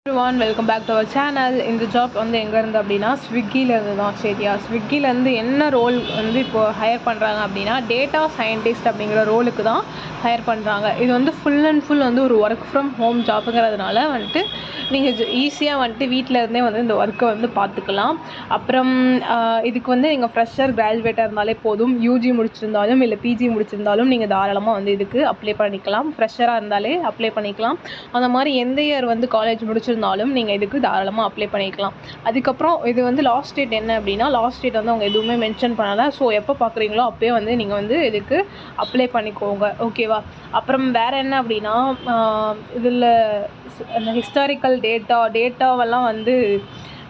everyone, welcome back to our channel. இந்த job வந்து எங்கே இருந்து அப்படின்னா ஸ்விக்கிலேருந்து தான். சரியா, ஸ்விக்கிலேருந்து என்ன ரோல் வந்து இப்போ ஹையர் பண்ணுறாங்க அப்படின்னா டேட்டா சயின்டிஸ்ட் அப்படிங்கிற ரோலுக்கு தான் ஹையர் பண்ணுறாங்க. இது வந்து ஃபுல் அண்ட் ஃபுல் வந்து ஒரு ஒர்க் ஃப்ரம் ஹோம் ஜாப்புங்கிறதுனால வந்துட்டு நீங்கள் ஈஸியாக வந்துட்டு வீட்டில் இருந்தே வந்து இந்த ஒர்க்கை வந்து பார்த்துக்கலாம். அப்புறம் இதுக்கு வந்து நீங்கள் ஃப்ரெஷர் கிராஜுவேட்டாக இருந்தாலே போதும். யூஜி முடிச்சிருந்தாலும் இல்லை பிஜி முடிச்சிருந்தாலும் நீங்கள் தாராளமாக வந்து இதுக்கு அப்ளை பண்ணிக்கலாம். ஃப்ரெஷராக இருந்தாலே அப்ளை பண்ணிக்கலாம். அந்த மாதிரி எந்த இயர் வந்து காலேஜ் முடிச்சிருந்தாலும் நீங்கள் இதுக்கு தாராளமாக அப்ளை பண்ணிக்கலாம். அதுக்கப்புறம் இது வந்து லாஸ்ட் டேட் என்ன அப்படின்னா, லாஸ்ட் டேட் வந்து அவங்க எதுவுமே மென்ஷன் பண்ணலை. ஸோ எப்போ பார்க்குறீங்களோ அப்போயே வந்து நீங்கள் வந்து இதுக்கு அப்ளை பண்ணிக்கோங்க. ஓகேவா? அப்புறம் வேறு என்ன அப்படின்னா, இதில் அந்த ஹிஸ்டாரிக்கல் டேட்டாவெல்லாம் வந்து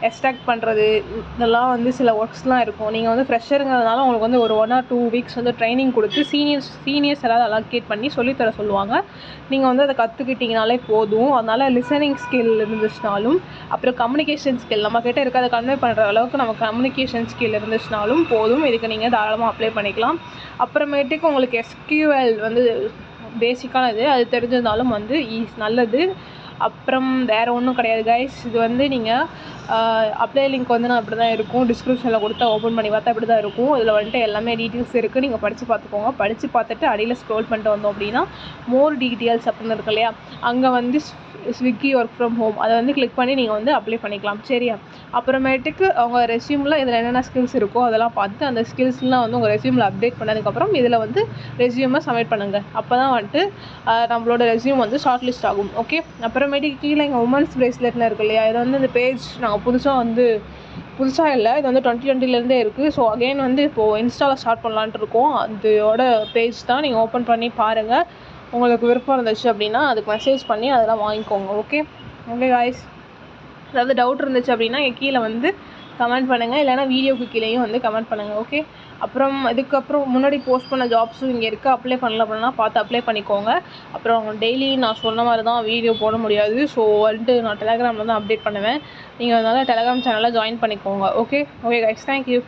எக்ஸ்ட்ராக்ட் பண்ணுறது இதெல்லாம் வந்து சில ஒர்க்ஸ்லாம் இருக்கும். நீங்கள் வந்து ஃப்ரெஷருங்கிறதுனால உங்களுக்கு வந்து ஒரு 1 or 2 வீக்ஸ் வந்து ட்ரைனிங் கொடுத்து சீனியர்ஸ் எல்லாம் அலோகேட் பண்ணி சொல்லித்தர சொல்லுவாங்க. நீங்கள் வந்து அதை கற்றுக்கிட்டிங்கனாலே போதும். அதனால் லிசனிங் ஸ்கில் இருந்துச்சுனாலும், அப்புறம் கம்யூனிகேஷன் ஸ்கில் நம்ம கிட்டே இருக்கிறத கன்வே பண்ணுற அளவுக்கு நம்ம கம்யூனிகேஷன் ஸ்கில் இருந்துச்சுனாலும் போதும். இதுக்கு நீங்கள் தாராளமாக அப்ளை பண்ணிக்கலாம். அப்புறமேட்டுக்கு உங்களுக்கு SQL வந்து பேசிக்கானது அது தெரிஞ்சிருந்தாலும் வந்து நல்லது. அப்புறம் வேறு ஒன்றும் கிடையாது கைஸ். இது வந்து நீங்கள் அப்ளை லிங்க் வந்து நான் இப்படி தான் இருக்கும், டிஸ்கிரிப்ஷனில் கொடுத்தா ஓப்பன் பண்ணி பார்த்தா இப்படி தான் இருக்கும். இதில் வந்துட்டு எல்லாமே டீட்டெயில்ஸ் இருக்குது. நீங்கள் படித்து பார்த்துக்கோங்க. படித்து பார்த்துட்டு அடியில் ஸ்க்ரோல் பண்ணிட்டு வந்தோம் அப்படின்னா மோர் டீட்டெயில்ஸ் அப்படின்னு இருக்கு இல்லையா, அங்கே வந்து ஸ்விக்கி ஒர்க் ஃப்ரம் ஹோம் அதை வந்து கிளிக் பண்ணி நீங்கள் வந்து அப்ளை பண்ணிக்கலாம். சரியா? அப்புறமேட்டுக்கு அவங்க ரெஸ்யூமில் இதில் என்னென்ன ஸ்கில்ஸ் இருக்கோ அதெல்லாம் பார்த்து அந்த ஸ்கில்ஸ்லாம் வந்து உங்கள் ரெஸ்யூமில் அப்டேட் பண்ணதுக்கப்புறம் இதில் வந்து ரெஸ்யூமை சப்மிட் பண்ணுங்கள். அப்போ தான் வந்துட்டு நம்மளோட ரெஸ்யூம் வந்து ஷார்ட் லிஸ்ட் ஆகும். ஓகே. அப்புறமேட்டுக்கு கீழே இங்கே உமன்ஸ் பிரேஸ்லெட்னு இருக்கு இல்லையா, இது வந்து இந்த பேஜ் நாங்கள் புதுசாக இல்லை, இது வந்து 2020 இருக்குது. ஸோ அகெயின் வந்து இப்போது இன்ஸ்டாவில் ஸ்டார்ட் பண்ணலான்ட்டு இருக்கோம். அதோட பேஜ் தான். நீங்கள் ஓப்பன் பண்ணி பாருங்கள். உங்களுக்கு விருப்பம் இருந்துச்சு அப்படின்னா அதுக்கு மெசேஜ் பண்ணி அதெல்லாம் வாங்கிக்கோங்க. Okay guys. ஏதாவது டவுட் இருந்துச்சு அப்படின்னா கீழே வந்து கமெண்ட் பண்ணுங்கள், இல்லைனா வீடியோக்கு கீழேயும் வந்து கமெண்ட் பண்ணுங்கள். ஓகே. அப்புறம் இதுக்கப்புறம் முன்னாடி போஸ்ட் பண்ண ஜாப்ஸும் இங்கே இருக்குது. அப்ளை பண்ணல அப்படின்னா பார்த்து அப்ளை பண்ணிக்கோங்க. அப்புறம் டெய்லி நான் சொன்ன மாதிரி தான் வீடியோ போட முடியாது. ஸோ வந்துட்டு நான் டெலகிராமில் தான் அப்டேட் பண்ணுவேன். நீங்கள் அதனால் டெலகிராம் சேனலில் ஜாயின் பண்ணிக்கோங்க. Okay guys, thank you.